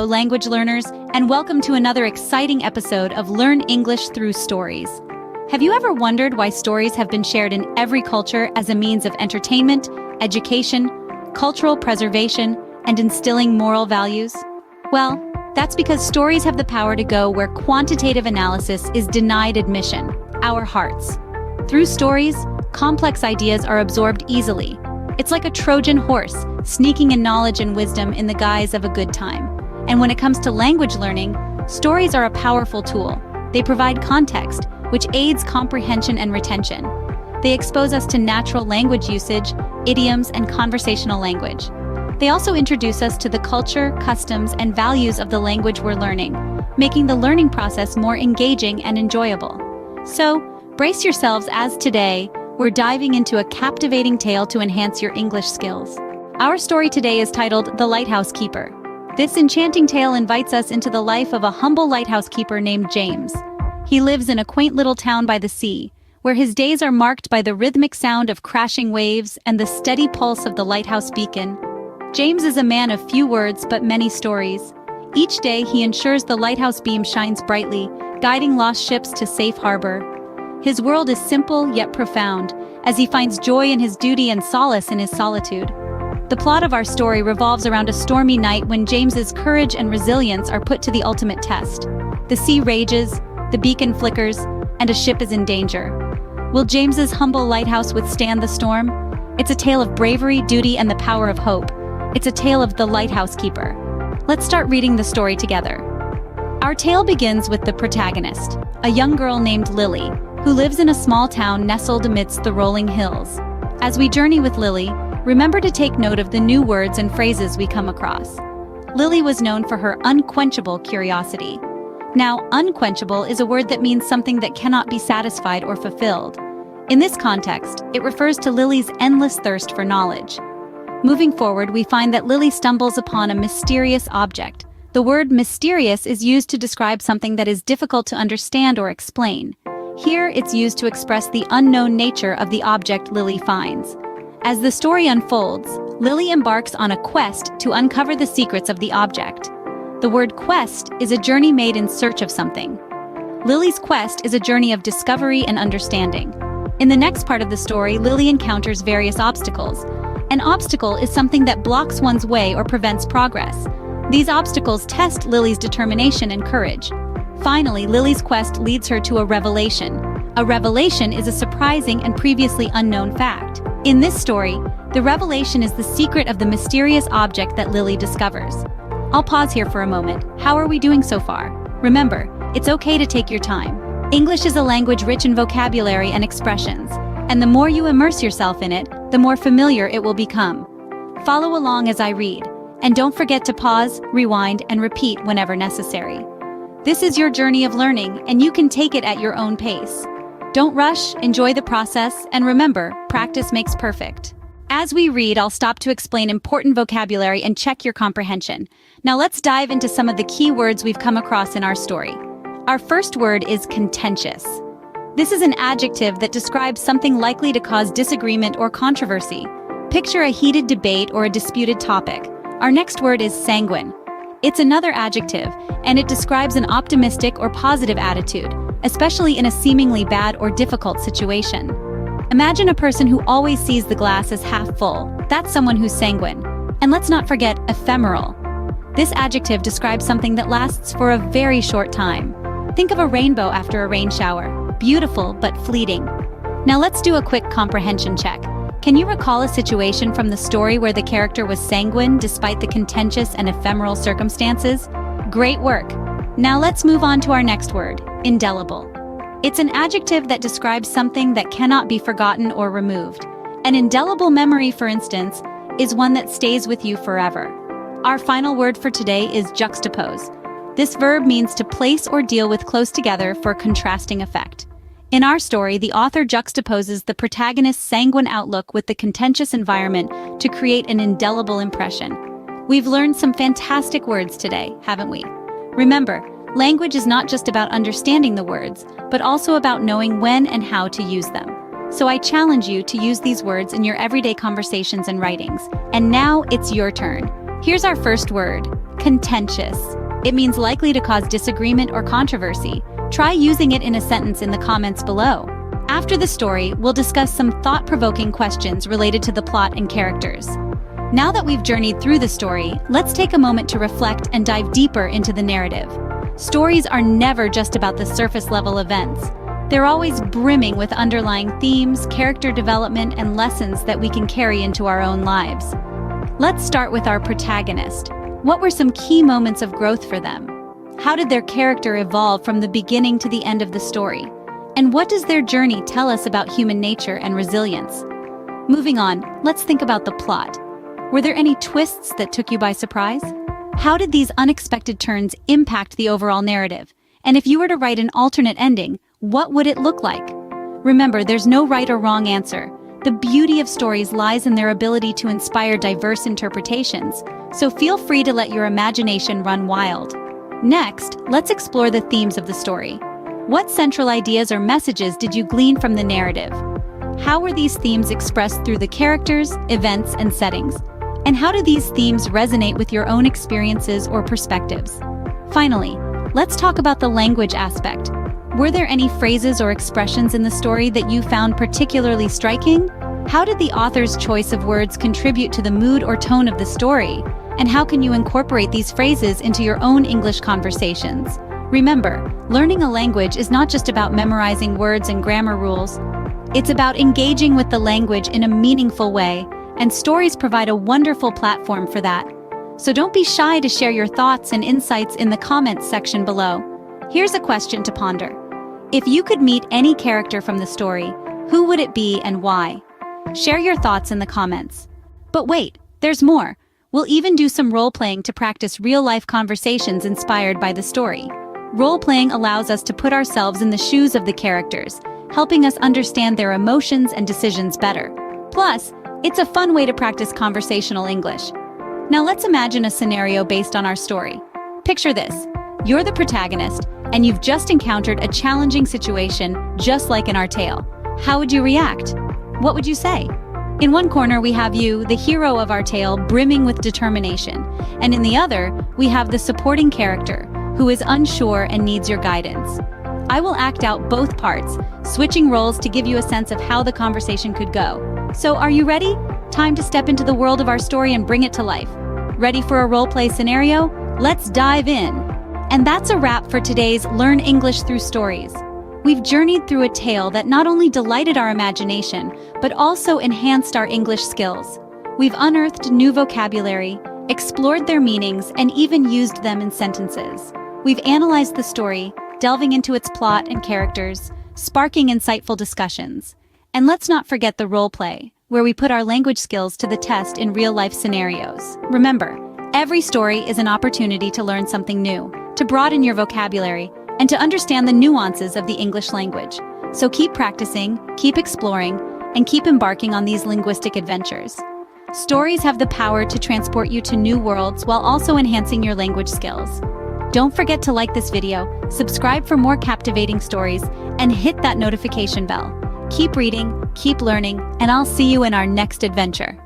language learners, and welcome to another exciting episode of Learn English Through Stories. Have you ever wondered why stories have been shared in every culture as a means of entertainment, education, cultural preservation, and instilling moral values? Well, that's because stories have the power to go where quantitative analysis is denied admission, our hearts. Through stories, complex ideas are absorbed easily. It's like a Trojan horse, sneaking in knowledge and wisdom in the guise of a good time. And when it comes to language learning, stories are a powerful tool. They provide context, which aids comprehension and retention. They expose us to natural language usage, idioms, and conversational language. They also introduce us to the culture, customs, and values of the language we're learning, making the learning process more engaging and enjoyable. So, brace yourselves as today, we're diving into a captivating tale to enhance your English skills. Our story today is titled The Lighthouse Keeper. This enchanting tale invites us into the life of a humble lighthouse keeper named James. He lives in a quaint little town by the sea, where his days are marked by the rhythmic sound of crashing waves and the steady pulse of the lighthouse beacon. James is a man of few words but many stories. Each day he ensures the lighthouse beam shines brightly, guiding lost ships to safe harbor. His world is simple yet profound, as he finds joy in his duty and solace in his solitude. The plot of our story revolves around a stormy night when James's courage and resilience are put to the ultimate test. The sea rages, the beacon flickers, and a ship is in danger. Will James's humble lighthouse withstand the storm? It's a tale of bravery, duty, and the power of hope. It's a tale of the lighthouse keeper. Let's start reading the story together. Our tale begins with the protagonist, a young girl named Lily, who lives in a small town nestled amidst the rolling hills. As we journey with Lily, remember to take note of the new words and phrases we come across. Lily was known for her unquenchable curiosity. Now, unquenchable is a word that means something that cannot be satisfied or fulfilled. In this context, it refers to Lily's endless thirst for knowledge. Moving forward, we find that Lily stumbles upon a mysterious object. The word mysterious is used to describe something that is difficult to understand or explain. Here, it's used to express the unknown nature of the object Lily finds. As the story unfolds, Lily embarks on a quest to uncover the secrets of the object. The word quest is a journey made in search of something. Lily's quest is a journey of discovery and understanding. In the next part of the story, Lily encounters various obstacles. An obstacle is something that blocks one's way or prevents progress. These obstacles test Lily's determination and courage. Finally, Lily's quest leads her to a revelation. A revelation is a surprising and previously unknown fact. In this story, the revelation is the secret of the mysterious object that Lily discovers. I'll pause here for a moment. How are we doing so far? Remember, it's okay to take your time. English is a language rich in vocabulary and expressions, and the more you immerse yourself in it, the more familiar it will become. Follow along as I read, and don't forget to pause, rewind, and repeat whenever necessary. This is your journey of learning, and you can take it at your own pace. Don't rush, enjoy the process, and remember, practice makes perfect. As we read, I'll stop to explain important vocabulary and check your comprehension. Now let's dive into some of the key words we've come across in our story. Our first word is contentious. This is an adjective that describes something likely to cause disagreement or controversy. Picture a heated debate or a disputed topic. Our next word is sanguine. It's another adjective, and it describes an optimistic or positive attitude, especially in a seemingly bad or difficult situation. Imagine a person who always sees the glass as half full. That's someone who's sanguine. And let's not forget ephemeral. This adjective describes something that lasts for a very short time. Think of a rainbow after a rain shower. Beautiful but fleeting. Now let's do a quick comprehension check. Can you recall a situation from the story where the character was sanguine despite the contentious and ephemeral circumstances? Great work! Now let's move on to our next word, indelible. It's an adjective that describes something that cannot be forgotten or removed. An indelible memory, for instance, is one that stays with you forever. Our final word for today is juxtapose. This verb means to place or deal with close together for contrasting effect. In our story, the author juxtaposes the protagonist's sanguine outlook with the contentious environment to create an indelible impression. We've learned some fantastic words today, haven't we? Remember, language is not just about understanding the words, but also about knowing when and how to use them. So I challenge you to use these words in your everyday conversations and writings. And now it's your turn. Here's our first word, contentious. It means likely to cause disagreement or controversy. Try using it in a sentence in the comments below. After the story, we'll discuss some thought-provoking questions related to the plot and characters. Now that we've journeyed through the story, let's take a moment to reflect and dive deeper into the narrative. Stories are never just about the surface-level events. They're always brimming with underlying themes, character development, and lessons that we can carry into our own lives. Let's start with our protagonist. What were some key moments of growth for them? How did their character evolve from the beginning to the end of the story? And what does their journey tell us about human nature and resilience? Moving on, let's think about the plot. Were there any twists that took you by surprise? How did these unexpected turns impact the overall narrative? And if you were to write an alternate ending, what would it look like? Remember, there's no right or wrong answer. The beauty of stories lies in their ability to inspire diverse interpretations, so feel free to let your imagination run wild. Next, let's explore the themes of the story. What central ideas or messages did you glean from the narrative? How were these themes expressed through the characters, events, and settings? And how do these themes resonate with your own experiences or perspectives? Finally, let's talk about the language aspect. Were there any phrases or expressions in the story that you found particularly striking? How did the author's choice of words contribute to the mood or tone of the story? And how can you incorporate these phrases into your own English conversations? Remember, learning a language is not just about memorizing words and grammar rules. It's about engaging with the language in a meaningful way, and stories provide a wonderful platform for that. So don't be shy to share your thoughts and insights in the comments section below. Here's a question to ponder. If you could meet any character from the story, who would it be and why? Share your thoughts in the comments. But wait, there's more. We'll even do some role-playing to practice real-life conversations inspired by the story. Role-playing allows us to put ourselves in the shoes of the characters, helping us understand their emotions and decisions better. Plus, it's a fun way to practice conversational English. Now let's imagine a scenario based on our story. Picture this. You're the protagonist, and you've just encountered a challenging situation just like in our tale. How would you react? What would you say? In one corner, we have you, the hero of our tale, brimming with determination. And in the other, we have the supporting character, who is unsure and needs your guidance. I will act out both parts, switching roles to give you a sense of how the conversation could go. So are you ready? Time to step into the world of our story and bring it to life. Ready for a role-play scenario? Let's dive in. And that's a wrap for today's Learn English Through Stories. We've journeyed through a tale that not only delighted our imagination, but also enhanced our English skills. We've unearthed new vocabulary, explored their meanings, and even used them in sentences. We've analyzed the story, delving into its plot and characters, sparking insightful discussions. And let's not forget the role play, where we put our language skills to the test in real-life scenarios. Remember, every story is an opportunity to learn something new, to broaden your vocabulary, and to understand the nuances of the English language. So keep practicing, keep exploring, and keep embarking on these linguistic adventures. Stories have the power to transport you to new worlds while also enhancing your language skills. Don't forget to like this video, subscribe for more captivating stories, and hit that notification bell. Keep reading, keep learning, and I'll see you in our next adventure.